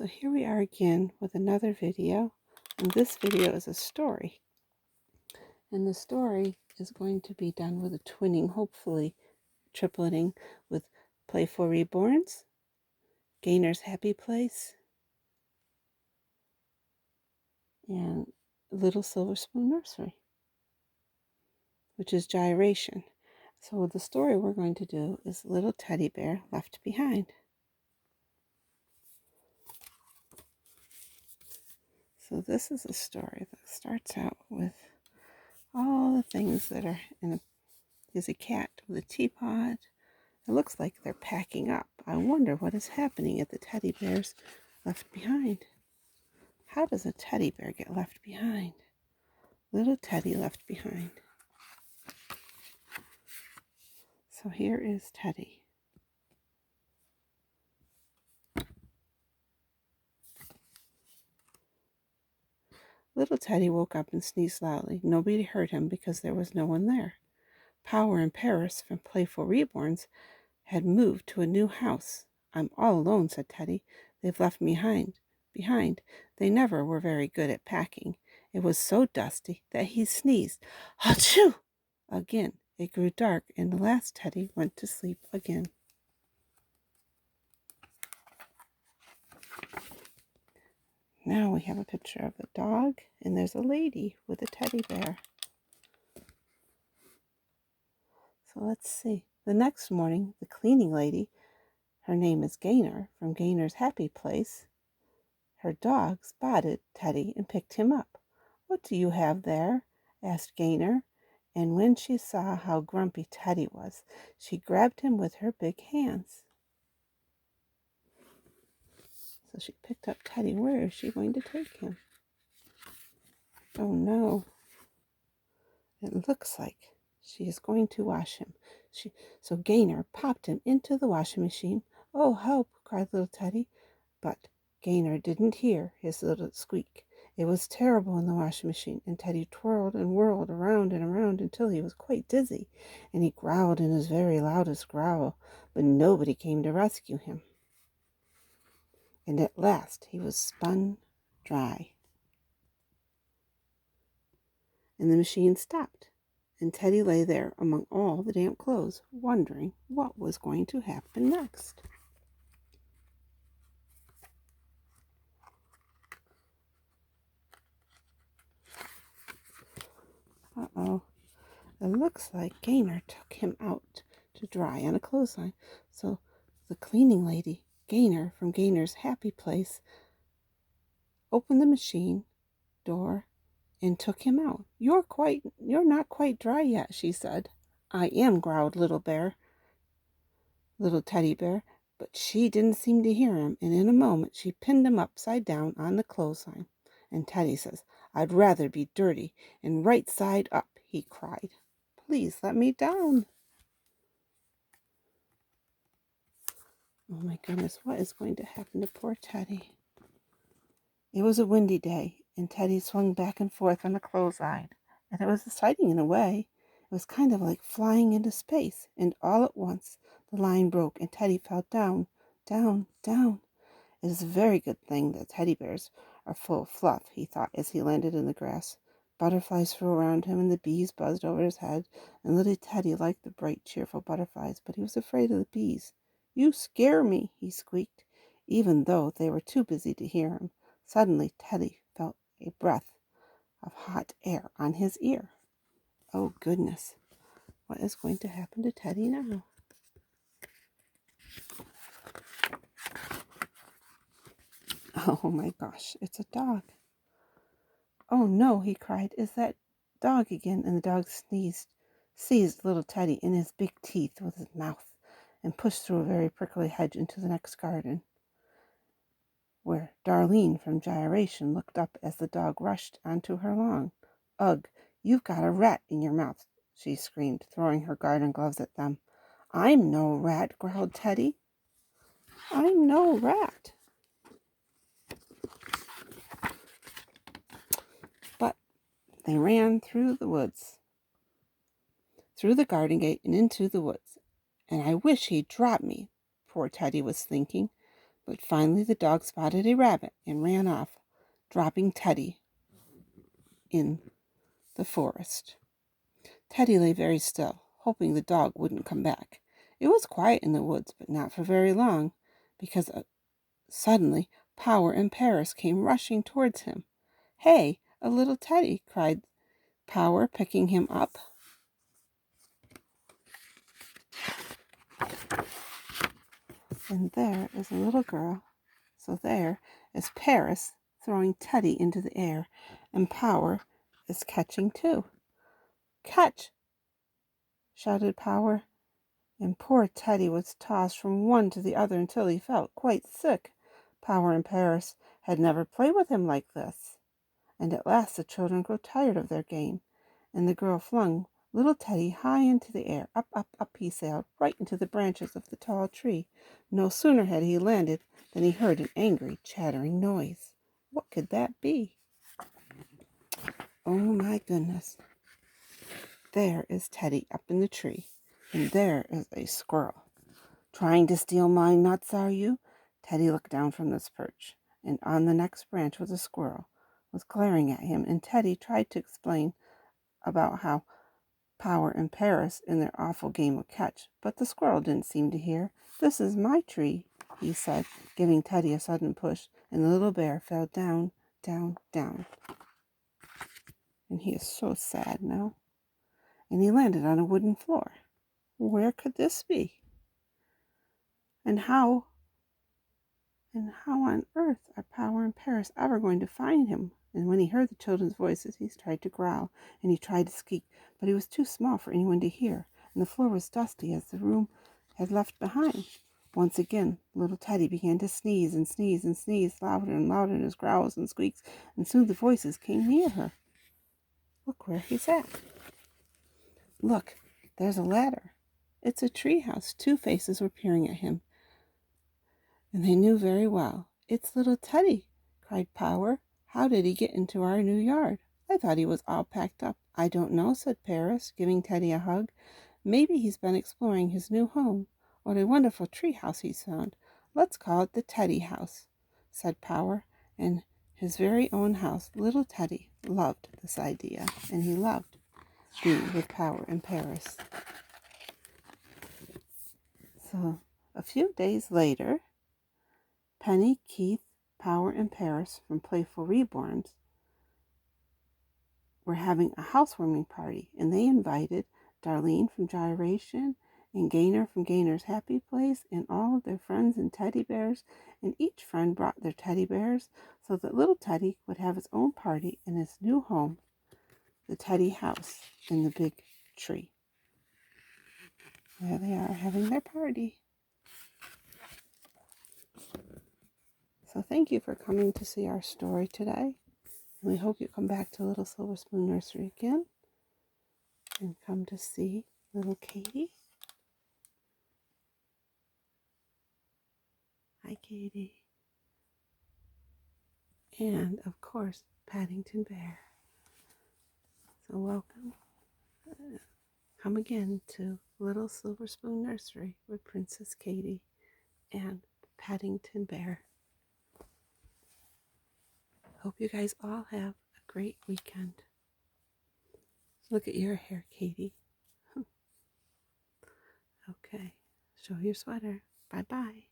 So here we are again with another video, and this video is a story. And the story is going to be done with a twinning, hopefully tripleting, with Playful Reborns, Gaynor's Happy Place, and Little Silver Spoon Nursery, which is Gyration. So the story we're going to do is Little Teddy Bear Left Behind. So this is a story that starts out with all the things that are in a... There's a cat with a teapot. It looks like they're packing up. I wonder what is happening at the teddy bears left behind. How does a teddy bear get left behind? Little Teddy left behind. So here is Teddy. Little Teddy woke up and sneezed loudly. Nobody heard him because there was no one there. Power and Paris from Playful Reborns had moved to a new house. I'm all alone, said Teddy. They've left me behind. They never were very good at packing. It was so dusty that he sneezed. Achoo! Again. It grew dark, and the last Teddy went to sleep again. Now we have a picture of a dog, and there's a lady with a teddy bear. So let's see. The next morning, the cleaning lady, her name is Gaynor, from Gaynor's Happy Place, her dog spotted Teddy and picked him up. What do you have there? Asked Gaynor, and when she saw how grumpy Teddy was, she grabbed him with her big hands. So she picked up Teddy. Where is she going to take him? Oh no. It looks like she is going to wash him. So Gaynor popped him into the washing machine. Oh, help, cried little Teddy. But Gaynor didn't hear his little squeak. It was terrible in the washing machine, and Teddy twirled and whirled around and around until he was quite dizzy, and he growled in his very loudest growl, but nobody came to rescue him. And at last he was spun dry. And the machine stopped, and Teddy lay there among all the damp clothes, wondering what was going to happen next. Uh-oh. It looks like Gaynor took him out to dry on a clothesline. So the cleaning lady, Gaynor from Gaynor's Happy Place, opened the machine door and took him out. You're not quite dry yet, she said. I am, growled little Teddy Bear, but she didn't seem to hear him, and in a moment she pinned him upside down on the clothesline. And Teddy says, I'd rather be dirty and right side up, he cried. Please let me down. Oh my goodness, what is going to happen to poor Teddy? It was a windy day, and Teddy swung back and forth on the clothesline, and it was exciting in a way. It was kind of like flying into space, and all at once the line broke, and Teddy fell down, down, down. It is a very good thing that teddy bears are full of fluff, he thought as he landed in the grass. Butterflies flew around him, and the bees buzzed over his head, and little Teddy liked the bright, cheerful butterflies, but he was afraid of the bees. You scare me, he squeaked, even though they were too busy to hear him. Suddenly, Teddy felt a breath of hot air on his ear. Oh, goodness. What is going to happen to Teddy now? Oh, my gosh. It's a dog. Oh, no, he cried. Is that dog again? And the dog seized little Teddy in his big teeth with his mouth, and pushed through a very prickly hedge into the next garden, where Darlene from Gyyeration looked up as the dog rushed onto her lawn. Ugh, you've got a rat in your mouth, she screamed, throwing her garden gloves at them. I'm no rat, growled Teddy. I'm no rat. But they ran through the woods, through the garden gate and into the woods. And I wish he'd drop me, poor Teddy was thinking. But finally the dog spotted a rabbit and ran off, dropping Teddy in the forest. Teddy lay very still, hoping the dog wouldn't come back. It was quiet in the woods, but not for very long, because suddenly Power and Paris came rushing towards him. "Hey, a little Teddy!" cried Power, picking him up. And there is a little girl. So there is Paris throwing Teddy into the air, and Power is catching too. "Catch!" shouted Power, and poor Teddy was tossed from one to the other until he felt quite sick. Power and Paris had never played with him like this, and at last the children grew tired of their game, and the girl flung little Teddy high into the air. Up, up, up he sailed, right into the branches of the tall tree. No sooner had he landed than he heard an angry, chattering noise. What could that be? Oh my goodness. There is Teddy up in the tree, and there is a squirrel. "Trying to steal my nuts, are you?" Teddy looked down from this perch, and on the next branch was a squirrel, was glaring at him, and Teddy tried to explain about how Power and Paris in their awful game of catch, but the squirrel didn't seem to hear. "This is my tree," he said, giving Teddy a sudden push, and the little bear fell down, down, down. And he is so sad now. And he landed on a wooden floor. Where could this be? And how on earth are Power and Paris ever going to find him? And when he heard the children's voices, he tried to growl, and he tried to squeak, but he was too small for anyone to hear, and the floor was dusty as the room had left behind. Once again, little Teddy began to sneeze and sneeze and sneeze louder and louder in his growls and squeaks, and soon the voices came near her. Look where he's at. Look, there's a ladder. It's a tree house. Two faces were peering at him, and they knew very well. "It's little Teddy," cried Power. "How did he get into our new yard? I thought he was all packed up." "I don't know," said Paris, giving Teddy a hug. "Maybe he's been exploring his new home. What a wonderful tree house he's found. Let's call it the Teddy house," said Power, and his very own house. Little Teddy loved this idea, and he loved being with Power and Paris. So a few days later, Penny, Keith, Power, and Paris from Playful Reborns were having a housewarming party, and they invited Darlene from GIYERATION and Gaynor from Gaynor's Happy Place and all of their friends and teddy bears, and each friend brought their teddy bears so that little Teddy would have his own party in his new home, the Teddy house in the big tree. There they are having their party. So thank you for coming to see our story today. And we hope you come back to Little Silver Spoon Nursery again and come to see little Katie. Hi, Katie. And, of course, Paddington Bear. So welcome. Come again to Little Silver Spoon Nursery with Princess Katie and Paddington Bear. Hope you guys all have a great weekend. Look at your hair, Katie. Okay, show your sweater. Bye-bye.